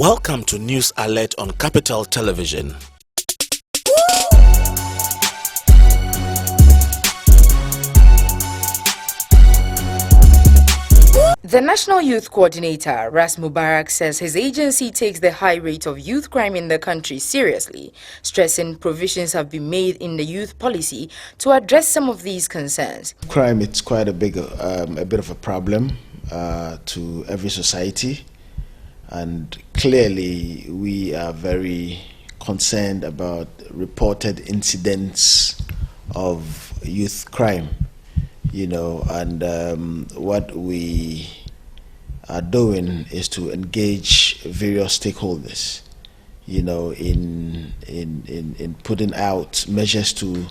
Welcome to News Alert on Capital Television. The National Youth Coordinator, Ras Mubarak, says his agency takes the high rate of youth crime in the country seriously, stressing provisions have been made in the youth policy to address some of these concerns. Crime, it's quite a bit of a problem to every society, and clearly we are very concerned about reported incidents of youth crime, and what we are doing is to engage various stakeholders, in putting out measures to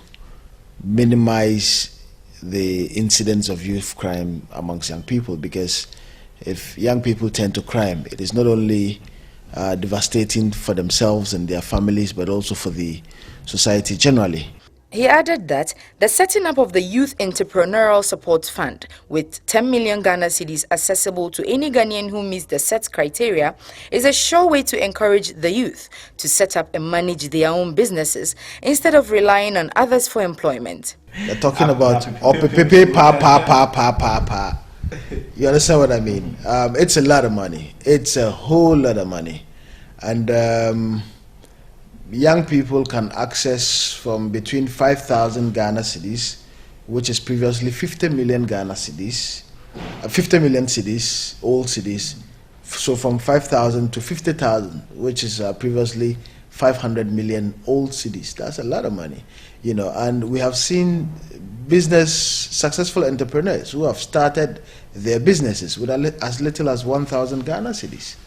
minimize the incidence of youth crime amongst young people, because if young people turn to crime, it is not only devastating for themselves and their families, but also for the society generally. He added that the setting up of the Youth Entrepreneurial Support Fund with 10 million Ghana cedis accessible to any Ghanaian who meets the set criteria is a sure way to encourage the youth to set up and manage their own businesses instead of relying on others for employment. They're talking about You understand what I mean? It's a lot of money. It's a whole lot of money. And young people can access from between 5,000 Ghana cedis, which is previously 50 million Ghana cedis, 50 million cedis, old cedis. So from 5,000 to 50,000, which is previously 500 million old cedis. That's a lot of money, and we have seen successful entrepreneurs who have started their businesses with as little as 1,000 Ghana cedis,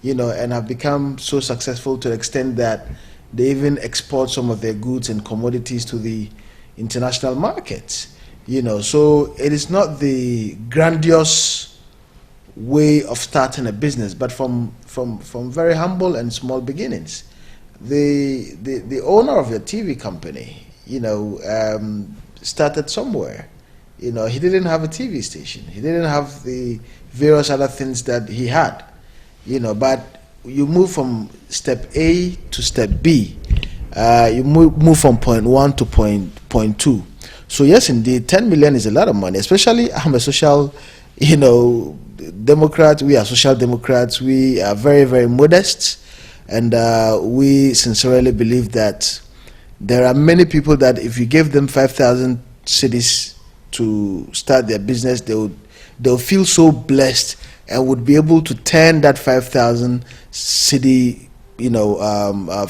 and have become so successful to the extent that they even export some of their goods and commodities to the international markets. So it is not the grandiose way of starting a business, but from very humble and small beginnings. The owner of your TV company, started somewhere. He didn't have a TV station. He didn't have the various other things that he had, but you move from step A to step B. You move from point 1 to point 2. So yes, indeed, 10 million is a lot of money, especially I'm a social, Democrat. We are social democrats. We are very, very modest. And we sincerely believe that there are many people that if you give them 5,000 cedis to start their business, they'll feel so blessed and would be able to turn that 5,000 cedi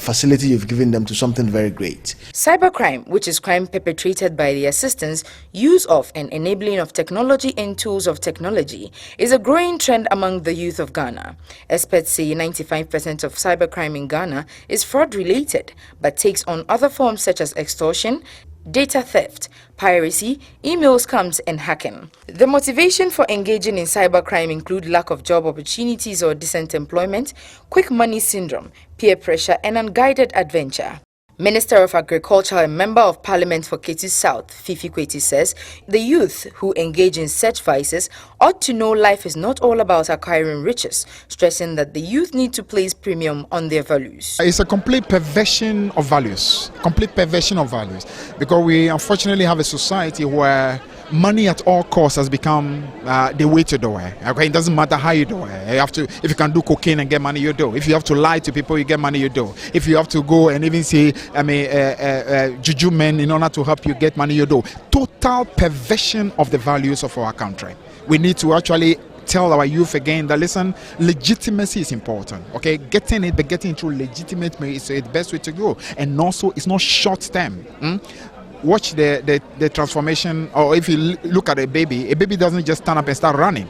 facility you've given them to something very great. Cybercrime, which is crime perpetrated by the assistance, use of and enabling of technology and tools of technology, is a growing trend among the youth of Ghana. Experts say 95% of cybercrime in Ghana is fraud-related, but takes on other forms such as extortion, data theft, piracy, email scams, and hacking. The motivation for engaging in cybercrime include lack of job opportunities or decent employment, quick money syndrome, peer pressure, and unguided adventure. Minister of Agriculture and Member of Parliament for Ketu South, Fifi Kweti, says the youth who engage in such vices ought to know life is not all about acquiring riches, stressing that the youth need to place premium on their values. It's a complete perversion of values, because we unfortunately have a society where money at all costs has become the way to do it. Okay, it doesn't matter how you do it. You have to, if you can do cocaine and get money, you do. If you have to lie to people, you get money, you do. If you have to go and even say, juju men in order to help you get money, you do. Total perversion of the values of our country. We need to actually tell our youth again that, listen, legitimacy is important. Okay, getting it, but getting it through legitimacy is the best way to go. And also, it's not short term. Watch the transformation, or if you look at a baby doesn't just stand up and start running.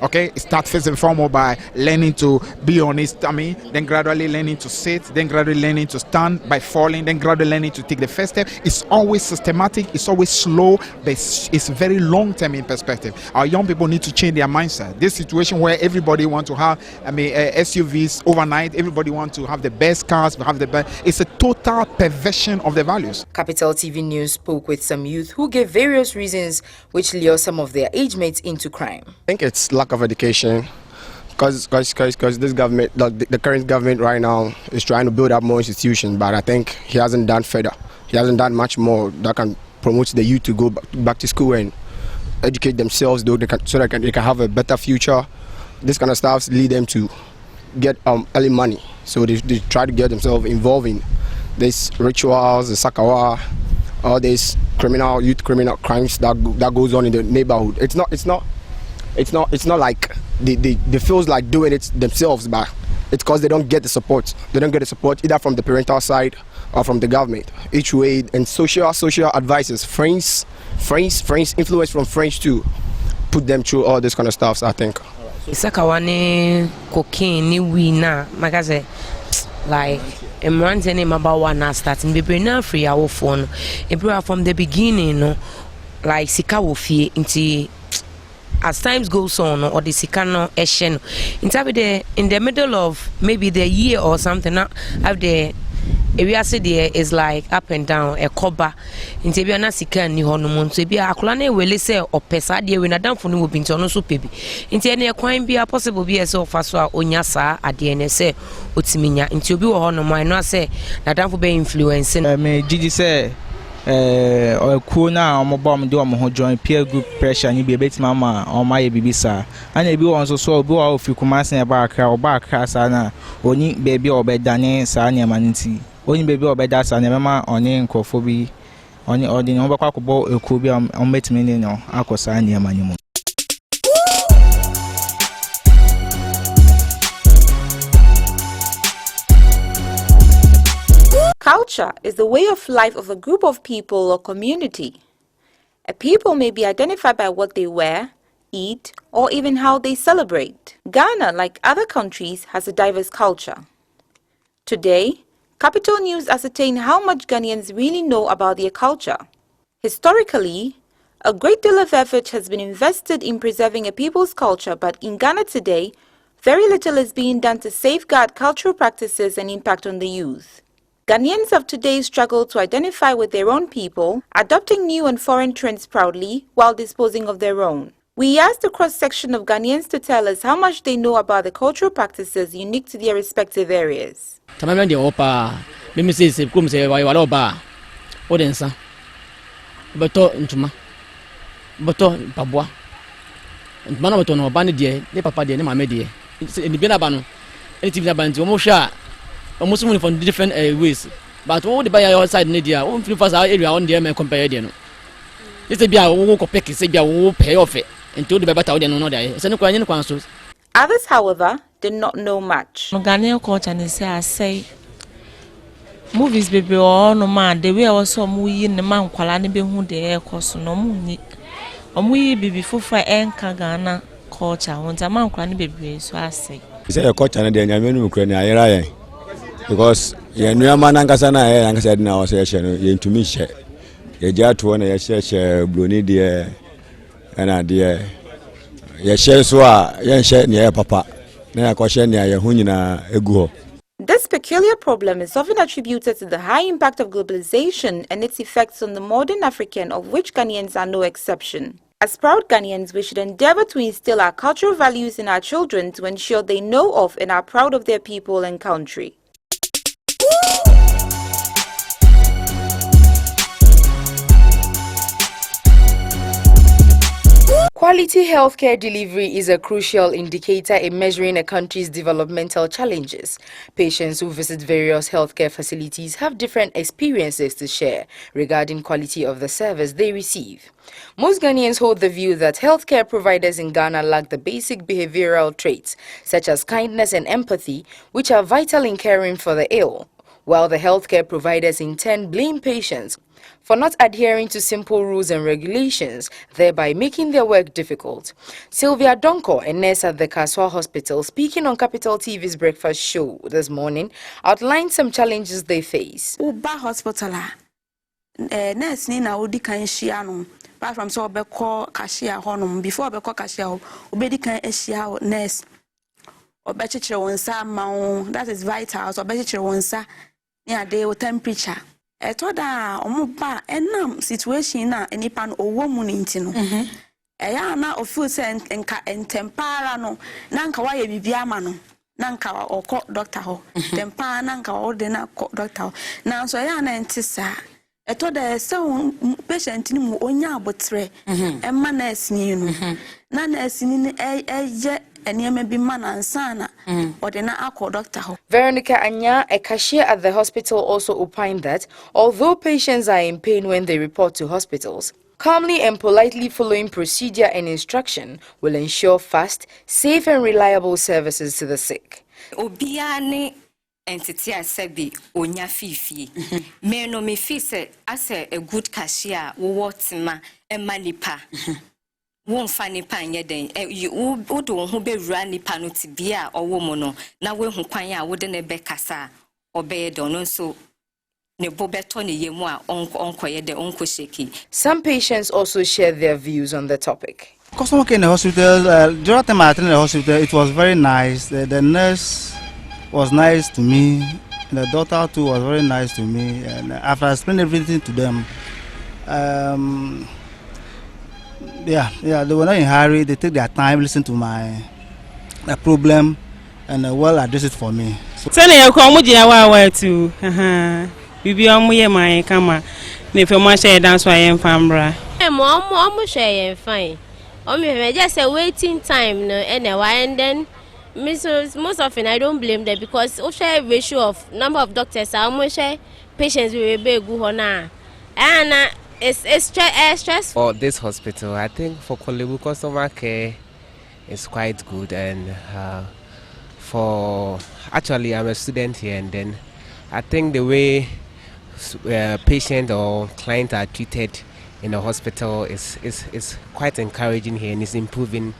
Okay, start first and foremost by learning to be on his tummy, then gradually learning to sit, then gradually learning to stand by falling, then gradually learning to take the first step. It's always systematic, it's always slow, but it's very long term in perspective. Our young people need to change their mindset. This situation where everybody wants to have SUVs overnight, everybody wants to have the best cars, have the best. It's a total perversion of the values. Capital TV News spoke with some youth who gave various reasons which lure some of their age mates into crime. I think it's lack of education, Because this government, like the current government right now, is trying to build up more institutions, but I think he hasn't done further. He hasn't done much more that can promote the youth to go back to school and educate themselves, so they can have a better future. This kind of stuff lead them to get early money, so they try to get themselves involved in these rituals, the sakawa, all these youth criminal crimes that goes on in the neighborhood. It's not like they feels like doing it themselves, but it's because they don't get the support. They don't get the support either from the parental side or from the government. Each way, and social advisors, friends, influence from friends too, put them through all this kind of stuff. I think. Sakawane cocaine ni wina magaze like emrante name about one starting be na free our phone. From the beginning, no, like sika wo fie into. As times goes on, or the sikano eshen, in the middle of maybe the year or something, have the area there is like up and down a coba. In Tabiana Sikan, ni honumon, so be a clone will say or pesadia when a down for no bin to so baby. Into any crime be a possible be a so fast or onyasa at the NSA, Utsiminia, into be or no, my no say, that down for be influencing. May Gigi say. Or cool now, I'm about to do a join peer group pressure and you be a bit mama or my baby, sir. And if you also saw go out if you come asking about or back, Sana, only baby or bed Daniel, Sanya Manity, only baby or bed that's an emma on in cophobia, only ordinary overcockable, a cubia on met meaning or Akosania Manimu. Culture is the way of life of a group of people or community. A people may be identified by what they wear, eat, or even how they celebrate. Ghana, like other countries, has a diverse culture. Today, Capital News ascertained how much Ghanaians really know about their culture. Historically, a great deal of effort has been invested in preserving a people's culture, but in Ghana today, very little is being done to safeguard cultural practices and impact on the youth. Ghanaians of today struggle to identify with their own people, adopting new and foreign trends proudly while disposing of their own. We asked a cross-section of Ghanaians to tell us how much they know about the cultural practices unique to their respective areas. Almost from different ways, but all the buyer outside Nidia won't feel fast area on the M compare. It's a beer walk of peck, say will pay off it until the better than another. Others, however, did not know much. Ghanaian culture and say movies baby or no man, the way I was so movie in the man qualani be who the air cost no money. We be before for Enka Ghana culture, when a man qualani baby, so I say. Is a culture and the Yamen Ukraine? Because you know, man, I said now, say, to me, you just want to share Bruni, dear, and I dear. You share so, you share near Papa. Now, I question near Hunina ego. This peculiar problem is often attributed to the high impact of globalization and its effects on the modern African, of which Ghanaians are no exception. As proud Ghanaians, we should endeavor to instill our cultural values in our children to ensure they know of and are proud of their people and country. Quality healthcare delivery is a crucial indicator in measuring a country's developmental challenges. Patients who visit various healthcare facilities have different experiences to share regarding quality of the service they receive. Most Ghanaians hold the view that healthcare providers in Ghana lack the basic behavioral traits such as kindness and empathy, which are vital in caring for the ill, while the healthcare providers in turn blame patients for not adhering to simple rules and regulations, thereby making their work difficult. Sylvia Donko, a nurse at the Kaswa Hospital, speaking on Capital TV's breakfast show this morning, outlined some challenges they face. Uba hospital, nurse ni na odi kan hia no, apart from so obekọ cashier honum, before obekọ cashier, obedi kan hia nurse. Obechichire wonsa ma, that is vital. So obechichire wonsa ni ade temperature. Etoda omuba enam situation na enipa no owo mu ni ntino eya na ofu se nka entempara no na nka wa ye bibia ma no na nka okọ doctor ho tempa na nka o de na doctor ho na so ya na ntisa eto da se patient ni mu onya abotre emma nurse ni no na nurse ni eye enema bi ma na nsana o de na akọ doctor ho. Veronica Anya, a cashier at the hospital, also opined that although patients are in pain when they report to hospitals, calmly and politely following procedure and instruction will ensure fast, safe and reliable services to the sick. Obiane entity asebi onya fifi. Me no me fi se ase a good cashier wo tima emanipa. Won fa nipa nye den wo do ho be wura nipa no tibia owo mo no na we hu kwan a wo de ne be kasa obeye don no so. Some patients also shared their views on the topic. Customer care in the hospital, the other time I attended the hospital, it was very nice. The nurse was nice to me. The doctor too was very nice to me. And after I explained everything to them, they were not in a hurry. They took their time, listened to my problem, and well addressed it for me. Bibi omuye my kama ne fe mo share dance wa yen famra mo share fine me just a waiting time no and then most often I don't blame them because we share ratio of number of doctors how share patients we be go na and it's stress for this hospital. I think for Kolebu customer care is quite good, and for actually I'm a student here, and then I think the way patient or client are treated in a hospital is quite encouraging here and is improving.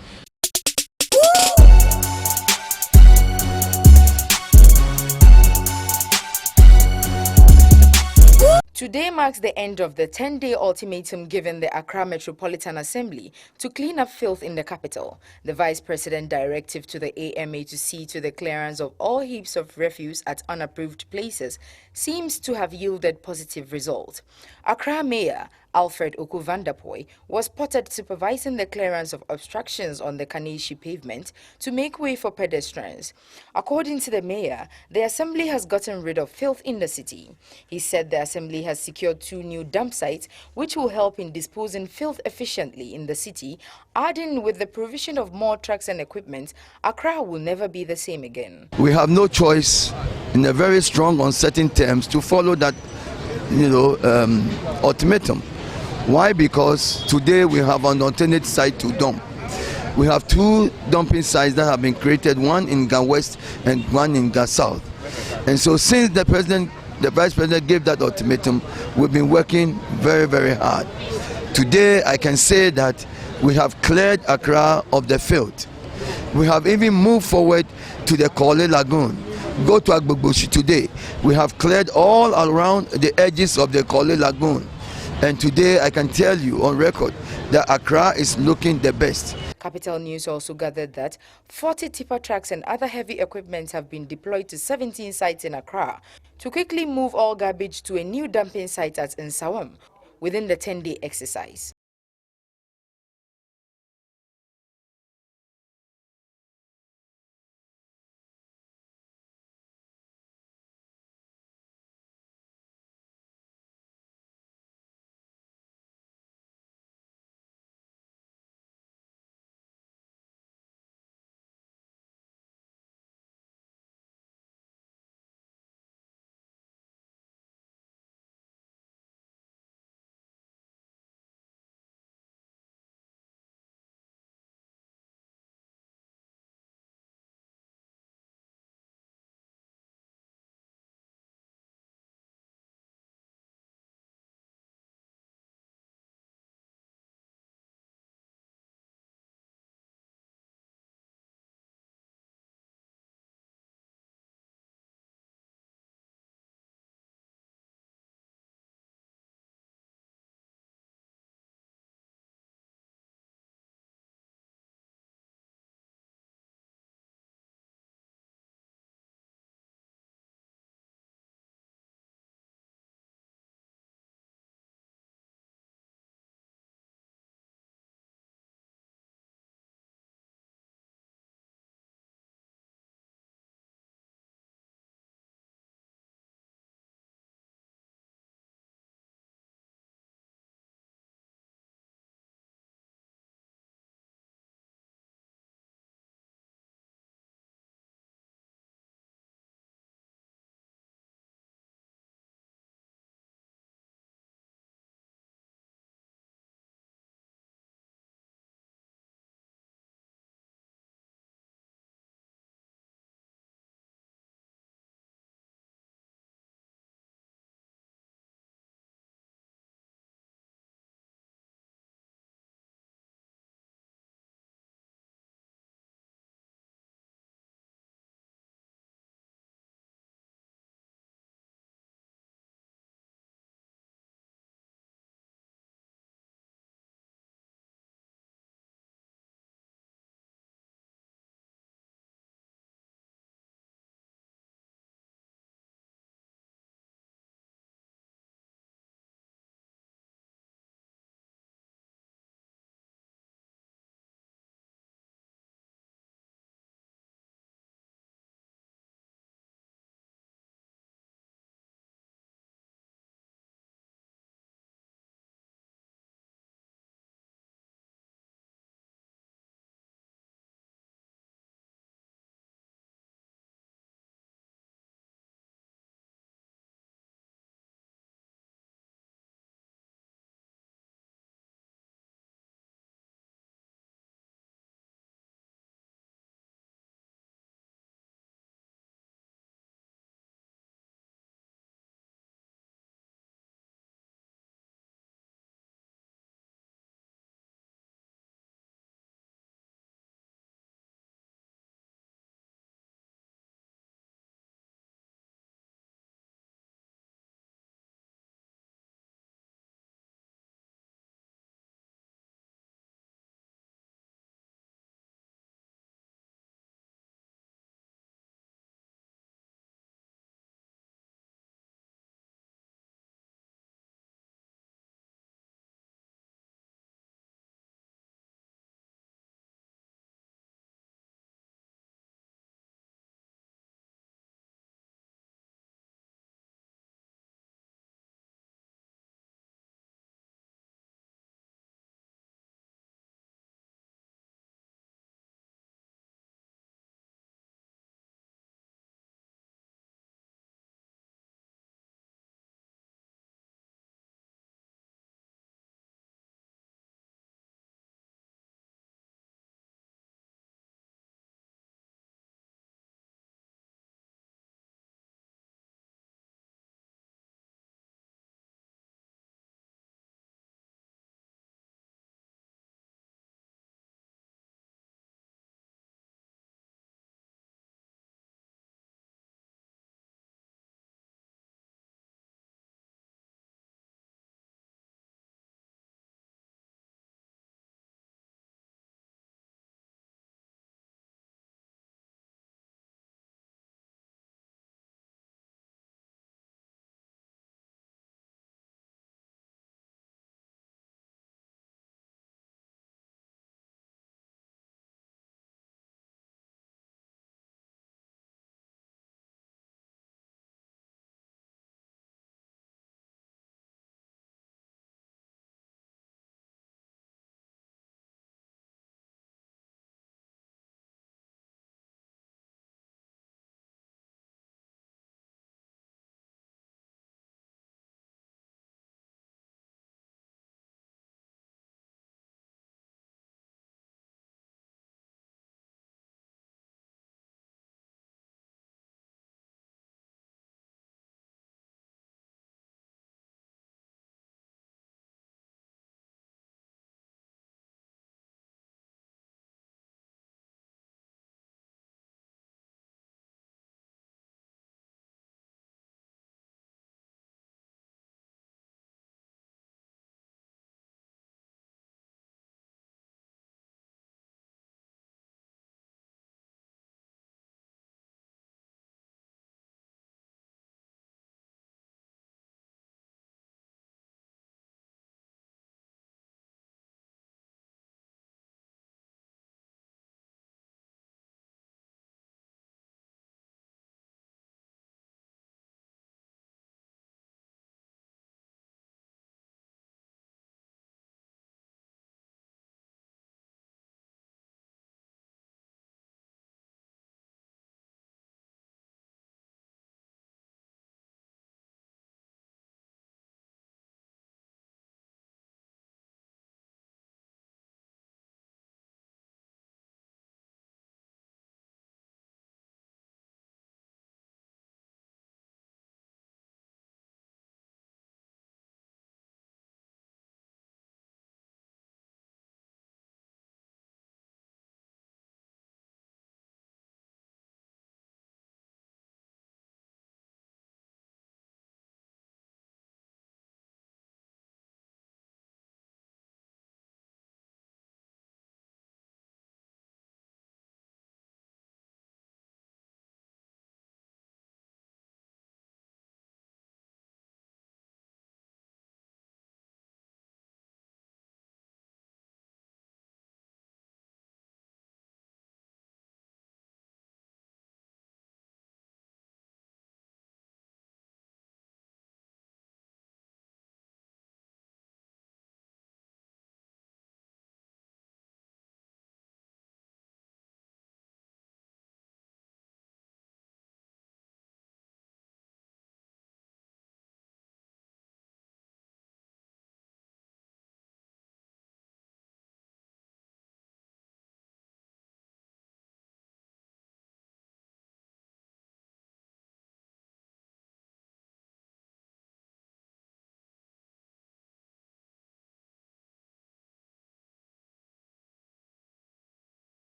Today marks the end of the 10-day ultimatum given the Accra Metropolitan Assembly to clean up filth in the capital. The Vice President directive to the AMA to see to the clearance of all heaps of refuse at unapproved places seems to have yielded positive results. Accra Mayor Alfred Okuvandapoy was spotted supervising the clearance of obstructions on the Kaneishi pavement to make way for pedestrians. According to the mayor, the assembly has gotten rid of filth in the city. He said the assembly has secured 2 new dump sites which will help in disposing filth efficiently in the city, adding with the provision of more trucks and equipment, Accra will never be the same again. We have no choice in a very strong uncertain terms to follow that ultimatum. Why? Because today we have an alternate site to dump. We have 2 dumping sites that have been created, one in Ga West and one in Ga South. And so since the Vice President gave that ultimatum, we've been working very, very hard. Today I can say that we have cleared Accra of the filth. We have even moved forward to the Korle Lagoon. Go to Agbogboshi today. We have cleared all around the edges of the Korle Lagoon. And today I can tell you on record that Accra is looking the best. Capital News also gathered that 40 tipper trucks and other heavy equipment have been deployed to 17 sites in Accra to quickly move all garbage to a new dumping site at Nsawam within the 10-day exercise.